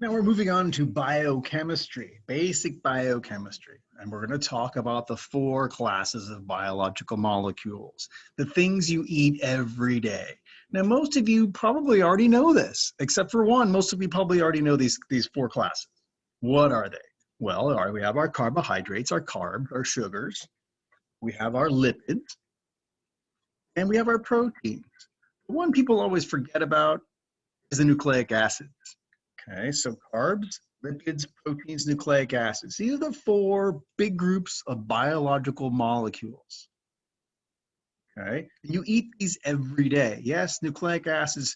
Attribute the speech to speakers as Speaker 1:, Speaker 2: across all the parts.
Speaker 1: Now we're moving on to biochemistry, basic biochemistry, and we're going to talk about the four classes of biological molecules, the things you eat every day. Now, most of you probably already know this, except for one. Most of you probably already know these four classes. What are they? Well, we have our carbohydrates, our sugars. We have our lipids, and we have our proteins. The one people always forget about is the nucleic acids. Okay, so carbs, lipids, proteins, nucleic acids. These are the four big groups of biological molecules. Okay, you eat these every day. Yes, nucleic acids,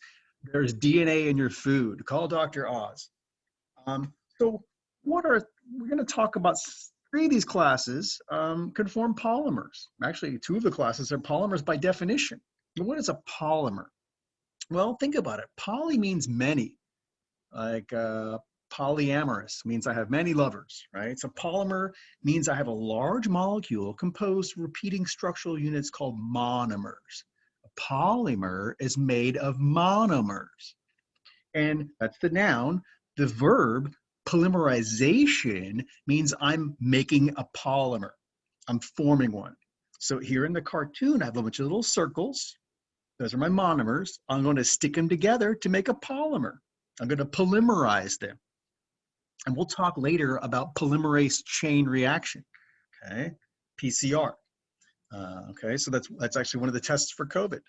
Speaker 1: there's DNA in your food. Call Dr. Oz. So we're going to talk about three of these classes can form polymers. Actually, two of the classes are polymers by definition. What is a polymer? Well, think about it. Poly means many. Like polyamorous means I have many lovers, right? So polymer means I have a large molecule composed of repeating structural units called monomers. A polymer is made of monomers. And that's the noun. The verb polymerization means I'm making a polymer. I'm forming one. So here in the cartoon, I have a bunch of little circles. Those are my monomers. I'm going to stick them together to make a polymer. I'm going to polymerize them. And we'll talk later about polymerase chain reaction, okay? PCR. Okay, so that's actually one of the tests for COVID.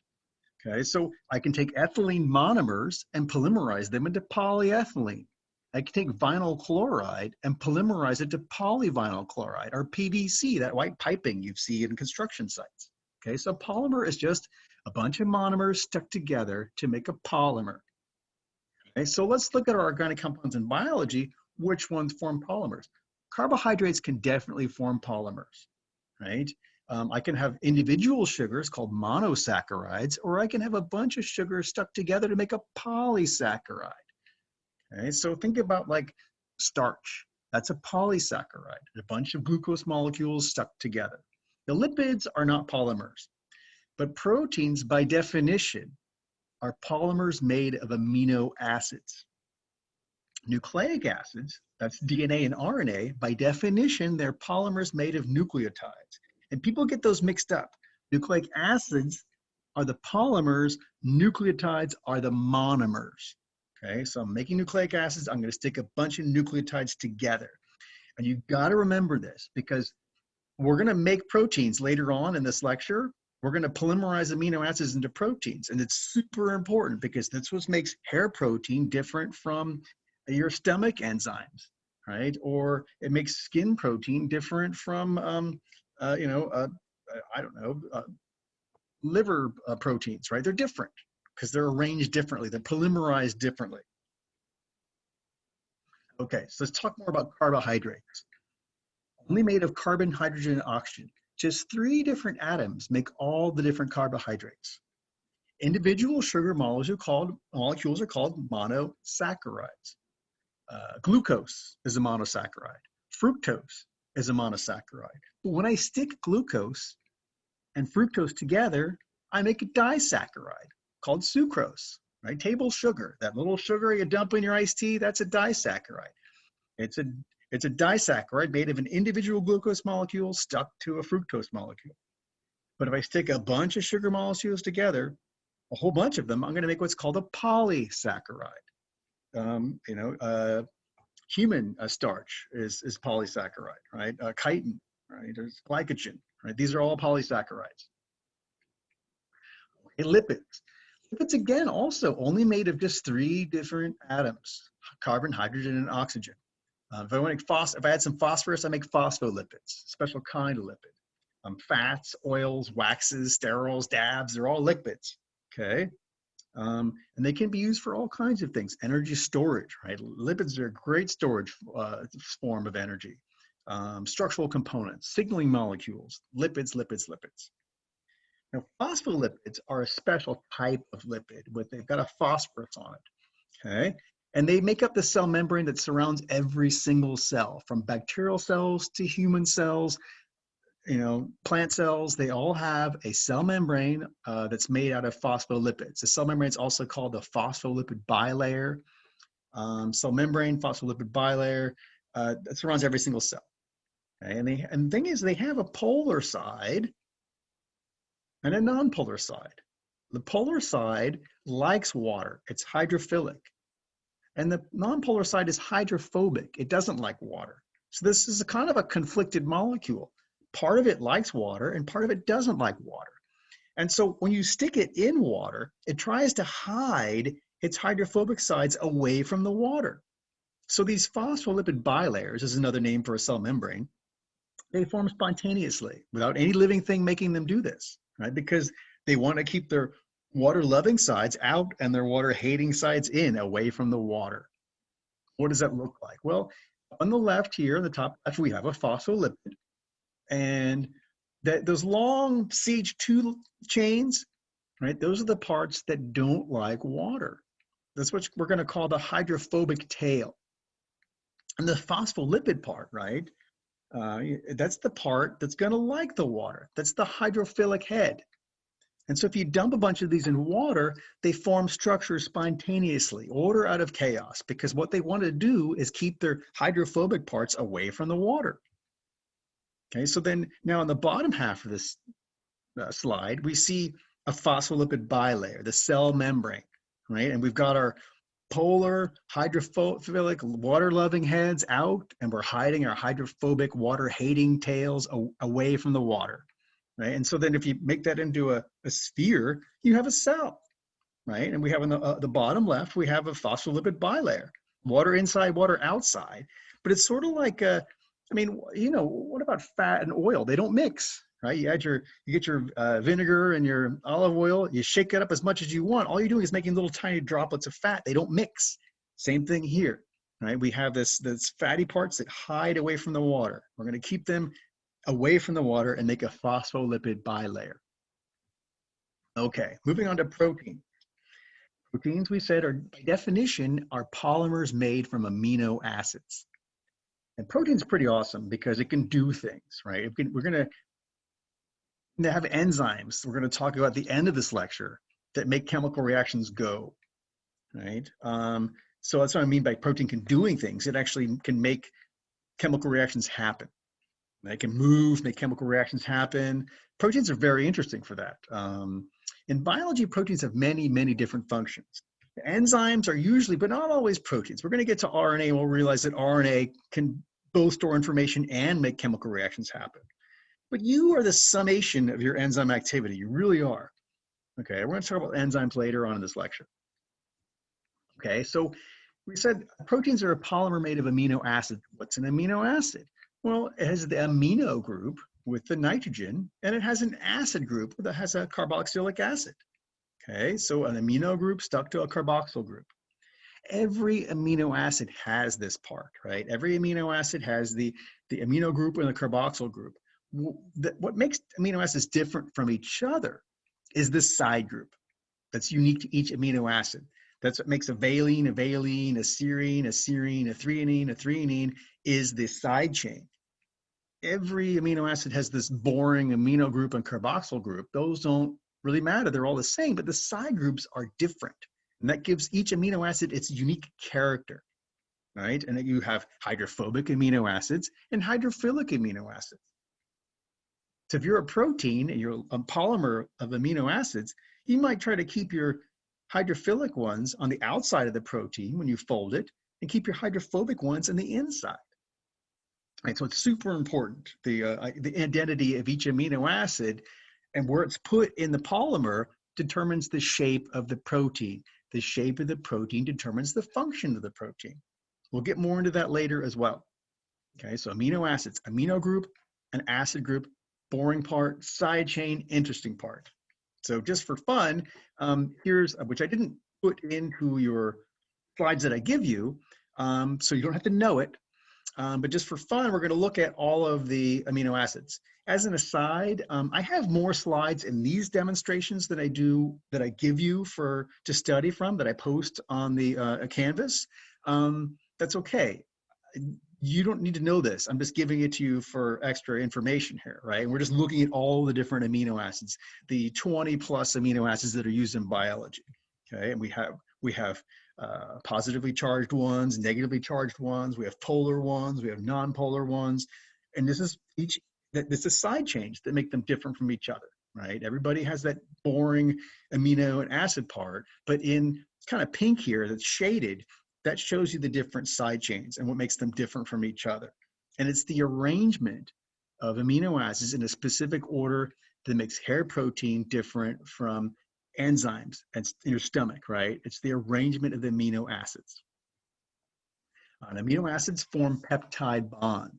Speaker 1: Okay, so I can take ethylene monomers and polymerize them into polyethylene. I can take vinyl chloride and polymerize it to polyvinyl chloride, or PVC, that white piping you see in construction sites. Okay, so polymer is just a bunch of monomers stuck together to make a polymer. Okay, so let's look at our organic compounds in biology. Which ones form polymers? Carbohydrates can definitely form polymers, right? I can have individual sugars called monosaccharides, or I can have a bunch of sugars stuck together to make a polysaccharide. Okay, so think about like starch. That's a polysaccharide, a bunch of glucose molecules stuck together. The lipids are not polymers, but proteins by definition are polymers made of amino acids. Nucleic acids, that's DNA and RNA, by definition, they're polymers made of nucleotides. And people get those mixed up. Nucleic acids are the polymers, nucleotides are the monomers. Okay, so I'm making nucleic acids, I'm going to stick a bunch of nucleotides together. And you've got to remember this because we're going to make proteins later on in this lecture. We're going to polymerize amino acids into proteins. And it's super important because that's what makes hair protein different from your stomach enzymes, right? Or it makes skin protein different from, I don't know, liver proteins, right? They're different because they're arranged differently. They're polymerized differently. Okay, so let's talk more about carbohydrates. Only made of carbon, hydrogen, and oxygen. Just 3 different atoms make all the different carbohydrates. Individual sugar molecules are called monosaccharides. Glucose is a monosaccharide. Fructose is a monosaccharide. But when I stick glucose and fructose together, I make a disaccharide called sucrose, right? Table sugar, that little sugar you dump in your iced tea, that's a disaccharide. It's a disaccharide made of an individual glucose molecule stuck to a fructose molecule. But if I stick a bunch of sugar molecules together, a whole bunch of them, I'm going to make what's called a polysaccharide. Human starch is polysaccharide, right? Chitin, right? There's glycogen, right? These are all polysaccharides. Okay, lipids. Lipids, again, also only made of just 3 different atoms, carbon, hydrogen, and oxygen. If I add some phosphorus, I make phospholipids, a special kind of lipid. Fats, oils, waxes, sterols, dabs, they're all lipids, okay? And they can be used for all kinds of things. Energy storage, right? Lipids are a great storage form of energy. Structural components, signaling molecules, lipids. Now, phospholipids are a special type of lipid, they've got a phosphorus on it, okay? And they make up the cell membrane that surrounds every single cell, from bacterial cells to human cells, plant cells. They all have a cell membrane that's made out of phospholipids. The cell membrane is also called the phospholipid bilayer. cell membrane, phospholipid bilayer, that surrounds every single cell. Okay? And the thing is, they have a polar side and a nonpolar side. The polar side likes water. It's hydrophilic. And the nonpolar side is hydrophobic. It doesn't like water. So this is a kind of a conflicted molecule. Part of it likes water and part of it doesn't like water. And so when you stick it in water, it tries to hide its hydrophobic sides away from the water. So these phospholipid bilayers is another name for a cell membrane. They form spontaneously without any living thing making them do this, right? Because they want to keep their water-loving sides out and their water-hating sides in, away from the water. What does that look like? Well, on the left here, the top left, we have a phospholipid. And those long CH2 chains, right? Those are the parts that don't like water. That's what we're going to call the hydrophobic tail. And the phospholipid part, right? That's the part that's going to like the water. That's the hydrophilic head. And so if you dump a bunch of these in water, they form structures spontaneously, order out of chaos, because what they want to do is keep their hydrophobic parts away from the water. Okay, so then now on the bottom half of this slide, we see a phospholipid bilayer, the cell membrane, right? And we've got our polar hydrophilic water-loving heads out, and we're hiding our hydrophobic water-hating tails away from the water, right? And so then if you make that into a sphere, you have a cell, right? And we have on the bottom left, we have a phospholipid bilayer, water inside, water outside. But it's sort of like I mean, you know, what about fat and oil? They don't mix, right? You get your vinegar and your olive oil, you shake it up as much as you want. All you're doing is making little tiny droplets of fat. They don't mix. Same thing here, right? We have this fatty parts that hide away from the water. We're going to keep them away from the water and make a phospholipid bilayer. Okay, moving on to protein. Proteins, we said, are by definition are polymers made from amino acids. And protein's pretty awesome because it can do things, right? We're going to have enzymes. We're going to talk about at the end of this lecture that make chemical reactions go, right? So that's what I mean by protein can doing things. It actually can make chemical reactions happen. They can move, make chemical reactions happen. Proteins are very interesting for that. In biology, proteins have many, many different functions. Enzymes are usually, but not always, proteins. We're going to get to RNA and we'll realize that RNA can both store information and make chemical reactions happen. But you are the summation of your enzyme activity. You really are. Okay, we're going to talk about enzymes later on in this lecture. Okay, so we said proteins are a polymer made of amino acids. What's an amino acid? Well, it has the amino group with the nitrogen, and it has an acid group that has a carboxylic acid. Okay, so an amino group stuck to a carboxyl group. Every amino acid has this part, right? Every amino acid has the amino group and the carboxyl group. What makes amino acids different from each other is this side group that's unique to each amino acid. That's what makes a valine, a serine, a threonine, a threonine is the side chain. Every amino acid has this boring amino group and carboxyl group. Those don't really matter. They're all the same, but the side groups are different. And that gives each amino acid its unique character, right? And then you have hydrophobic amino acids and hydrophilic amino acids. So if you're a protein and you're a polymer of amino acids, you might try to keep your hydrophilic ones on the outside of the protein when you fold it and keep your hydrophobic ones on the inside. Right, so it's super important, the identity of each amino acid and where it's put in the polymer determines the shape of the protein. The shape of the protein determines the function of the protein. We'll get more into that later as well. Okay, so amino acids, amino group, an acid group, boring part, side chain, interesting part. So just for fun, here's, which I didn't put into your slides that I give you, so you don't have to know it, but just for fun, we're going to look at all of the amino acids. As an aside, I have more slides in these demonstrations that I give you to study from, that I post on the Canvas. That's okay. You don't need to know this. I'm just giving it to you for extra information here, right? And we're just looking at all the different amino acids, the 20 plus amino acids that are used in biology. Okay, and we We have positively charged ones, negatively charged ones. We have polar ones. We have non-polar ones. And this is this is side chains that make them different from each other, right? Everybody has that boring amino and acid part, but in kind of pink here that's shaded, that shows you the different side chains and what makes them different from each other. And it's the arrangement of amino acids in a specific order that makes hair protein different from enzymes in your stomach, right? It's the arrangement of the amino acids. And amino acids form peptide bonds.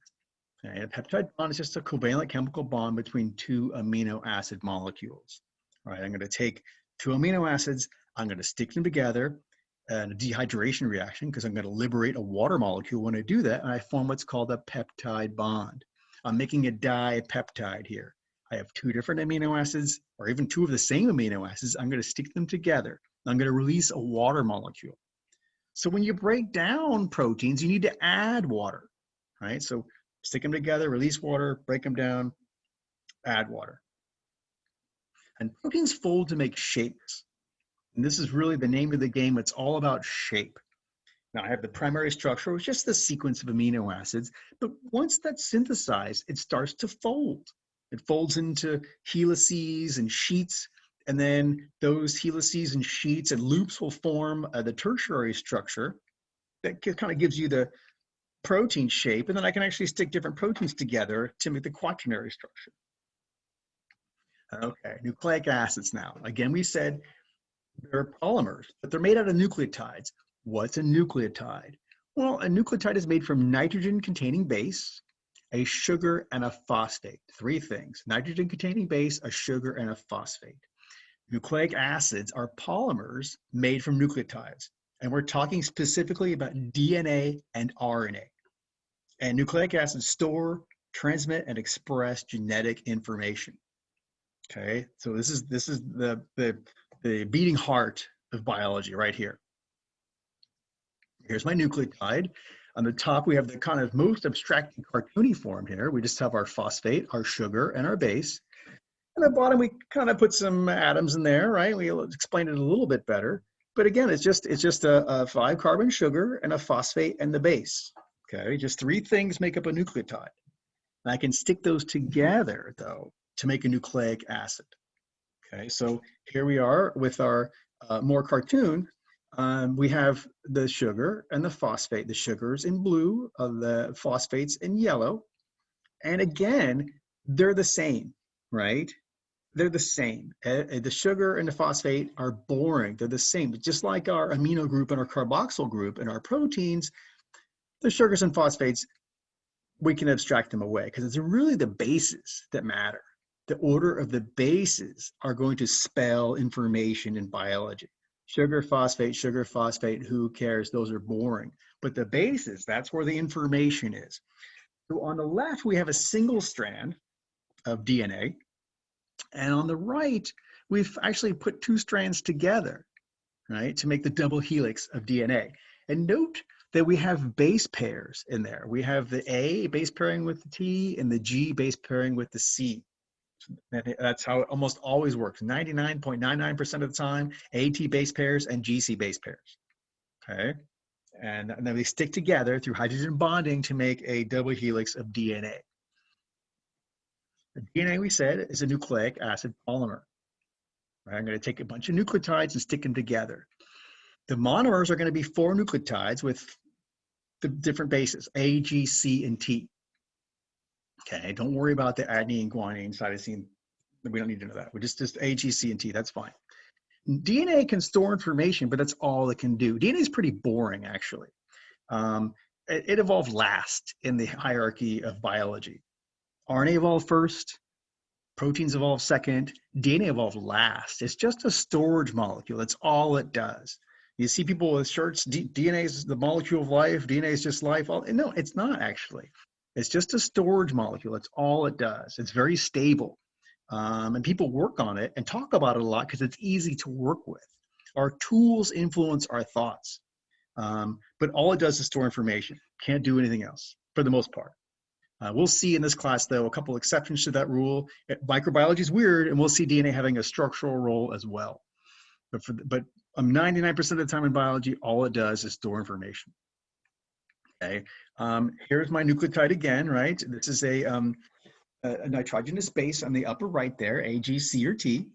Speaker 1: Okay? A peptide bond is just a covalent chemical bond between two amino acid molecules. All right, I'm going to take two amino acids, I'm going to stick them together in a dehydration reaction because I'm going to liberate a water molecule when I do that, and I form what's called a peptide bond. I'm making a dipeptide here. I have two different amino acids, or even two of the same amino acids. I'm going to stick them together. I'm going to release a water molecule. So when you break down proteins, you need to add water, right? So stick them together, release water, break them down, add water. And proteins fold to make shapes. And this is really the name of the game. It's all about shape. Now I have the primary structure, which is just the sequence of amino acids. But once that's synthesized, it starts to fold. It folds into helices and sheets. And then those helices and sheets and loops will form the tertiary structure that kind of gives you the protein shape. And then I can actually stick different proteins together to make the quaternary structure. Okay, nucleic acids now. Again, we said they're polymers, but they're made out of nucleotides. What's a nucleotide? Well, a nucleotide is made from nitrogen-containing base, a sugar, and a phosphate. Three things: nitrogen-containing base, a sugar, and a phosphate. Nucleic acids are polymers made from nucleotides. And we're talking specifically about DNA and RNA. And nucleic acids store, transmit, and express genetic information. Okay, so this is the beating heart of biology right here. Here's my nucleotide. On the top, we have the kind of most abstract and cartoony form here. We just have our phosphate, our sugar, and our base. And at the bottom, we kind of put some atoms in there, right? We explained it a little bit better. But again, it's just a 5-carbon sugar and a phosphate and the base. Okay, just three things make up a nucleotide. And I can stick those together, though, to make a nucleic acid. Okay, so here we are with our more cartoon. We have the sugar and the phosphate. The sugars in blue, the phosphates in yellow. And again, they're the same, right? They're the same. The sugar and the phosphate are boring. They're the same. Just like our amino group and our carboxyl group and our proteins, the sugars and phosphates, we can abstract them away because it's really the bases that matter. The order of the bases are going to spell information in biology. Sugar, phosphate, who cares? Those are boring. But the bases, that's where the information is. So on the left, we have a single strand of DNA. And on the right, we've actually put two strands together, right, to make the double helix of DNA. And note that we have base pairs in there. We have the A base pairing with the T and the G base pairing with the C. That's how it almost always works. 99.99% of the time, AT base pairs and GC base pairs. Okay, and then they stick together through hydrogen bonding to make a double helix of DNA. The DNA, we said, is a nucleic acid polymer. Right? I'm going to take a bunch of nucleotides and stick them together. The monomers are going to be 4 nucleotides with the different bases, A, G, C, and T. Okay, don't worry about the adenine, guanine, cytosine. We don't need to know that. We're just A, G, C, and T. That's fine. DNA can store information, but that's all it can do. DNA is pretty boring, actually. It evolved last in the hierarchy of biology. RNA evolved first, proteins evolved second, DNA evolved last. It's just a storage molecule. That's all it does. You see people with shirts, DNA is the molecule of life, DNA is just life. No, it's not actually. It's just a storage molecule. That's all it does. It's very stable. And people work on it and talk about it a lot because it's easy to work with. Our tools influence our thoughts. But all it does is store information. Can't do anything else for the most part. We'll see in this class, though, a couple exceptions to that rule. Microbiology is weird, and we'll see DNA having a structural role as well. But 99% of the time in biology, all it does is store information. Okay. Here's my nucleotide again, right? This is a nitrogenous base on the upper right there, A, G, C, or T.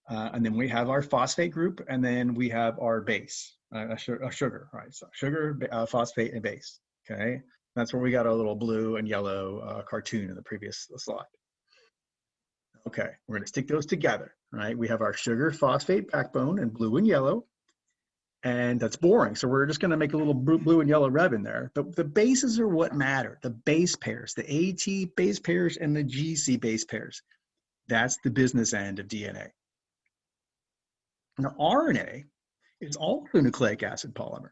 Speaker 1: And then we have our phosphate group, and then we have our base, a sugar, right? So sugar, phosphate, and base, okay? That's where we got our little blue and yellow cartoon in the previous slide. Okay, we're gonna stick those together, right? We have our sugar phosphate backbone in blue and yellow, and that's boring. So we're just gonna make a little blue and yellow red in there. But the bases are what matter, the base pairs, the AT base pairs and the GC base pairs. That's the business end of DNA. Now, RNA is also a nucleic acid polymer,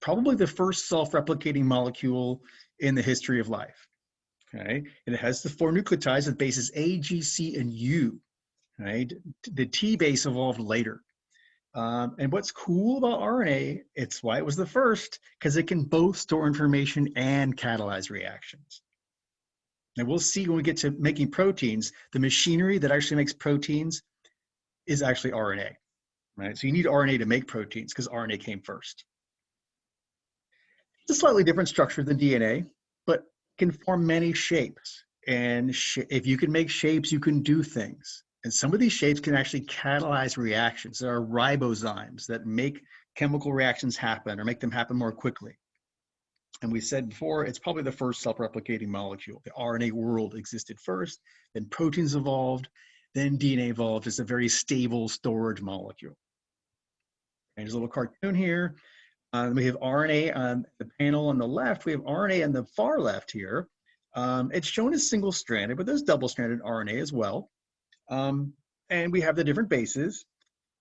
Speaker 1: probably the first self-replicating molecule in the history of life. Okay, and it has the 4 nucleotides at bases A, G, C, and U. Right, the T base evolved later. And what's cool about RNA, it's why it was the first, because it can both store information and catalyze reactions. And we'll see when we get to making proteins, the machinery that actually makes proteins is actually RNA. Right? So you need RNA to make proteins because RNA came first. It's a slightly different structure than DNA, but can form many shapes. And if you can make shapes, you can do things. And some of these shapes can actually catalyze reactions. There are ribozymes that make chemical reactions happen or make them happen more quickly. And we said before, it's probably the first self-replicating molecule. The RNA world existed first, then proteins evolved, then DNA evolved as a very stable storage molecule. And there's a little cartoon here. We have RNA on the panel on the left. We have RNA on the far left here. It's shown as single-stranded, but there's double-stranded RNA as well. And we have the different bases.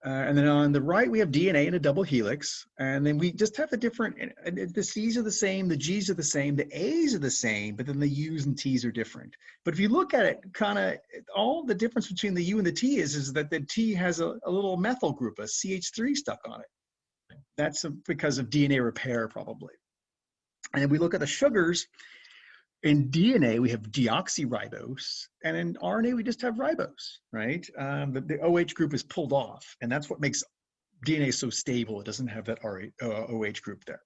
Speaker 1: And then on the right, we have DNA in a double helix. And then we just have the different, the C's are the same, the G's are the same, the A's are the same, but then the U's and T's are different. But if you look at it, kind of all the difference between the U and the T is that the T has a little methyl group, a CH3 stuck on it. That's because of DNA repair, probably. And we look at the sugars. In DNA, we have deoxyribose, and in RNA, we just have ribose, right? The OH group is pulled off, and that's what makes DNA so stable. It doesn't have that OH group there.